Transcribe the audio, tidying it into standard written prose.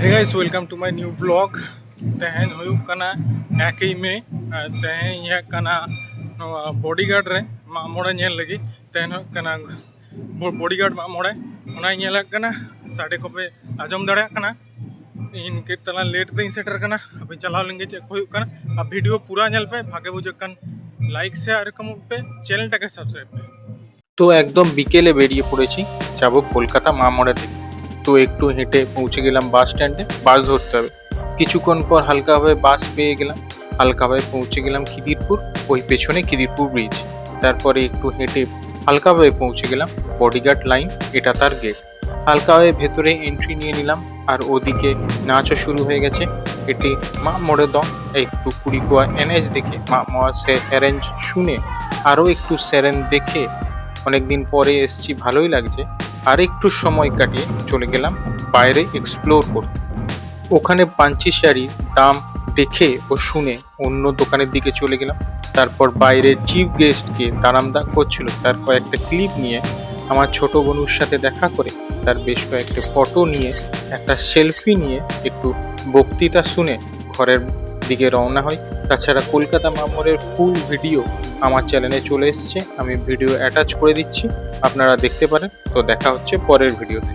Hey guys, welcome to my new vlog. Tehen huyuk kana ekay me tehen ya kana bodyguard re ma mora nyel lagi tehen kana bodyguard ma mora ona nyel kana sade ko pe ajam dara kana इनके तला late दिन shutter करना अभी चला लेंगे check हो करना अब वीडियो पूरा चल पे भागे बुझे कन लाइक से আর কম पे চ্যানেলটাকে সাবস্ক্রাইব पे। তো একদম বিকেলে বেরিয়ে পড়েছি, যাব কলকাতা মা মোড়া দেখতে। তো একটু হেঁটে পৌঁছে গেলাম বাস স্ট্যান্ডে, বাস ধরতে হবে। কিছুক্ষণ পর হালকাভাবে বাস পেয়ে গেলাম, হালকাভাবে পৌঁছে গেলাম খিদিরপুর, ওই পেছনে খিদিরপুর ব্রিজ। তারপরে একটু হেঁটে হালকাভাবে পৌঁছে গেলাম বডিগার্ড লাইন, এটা তার গেট। হালকাভাবে ভেতরে এন্ট্রি নিয়ে নিলাম, আর ওদিকে নাচও শুরু হয়ে গেছে। এটি মা মোড়ে দম। একটু কুড়িকুয়া এনএচ দেখে মা মোড়া সে অ্যারেঞ্জ শুনে আরও একটু স্যারেন দেখে অনেকদিন পরে এসছি, ভালোই লাগছে। আর একটু সময় কাটিয়ে চলে গেলাম বাইরে এক্সপ্লোর করতে। ওখানে পাঞ্চি শাড়ির দাম দেখে ও শুনে অন্য দোকানের দিকে চলে গেলাম। তারপর বাইরে চিফ গেস্টকে তারামদা করছিল, তার কয়েকটা ক্লিপ নিয়ে আমার ছোট বোনুর সাথে দেখা করে তার বেশ কয়েকটা ফটো নিয়ে একটা সেলফি নিয়ে একটু বক্তৃতা শুনে ঘরের দিকে রওনা হয়। তাছাড়া কলকাতা মামরের ফুল ভিডিও আমার চ্যানেলে চলে এসছে, আমি ভিডিও অ্যাটাচ করে দিচ্ছি, আপনারা দেখতে পারেন। তো দেখা হচ্ছে পরের ভিডিওতে।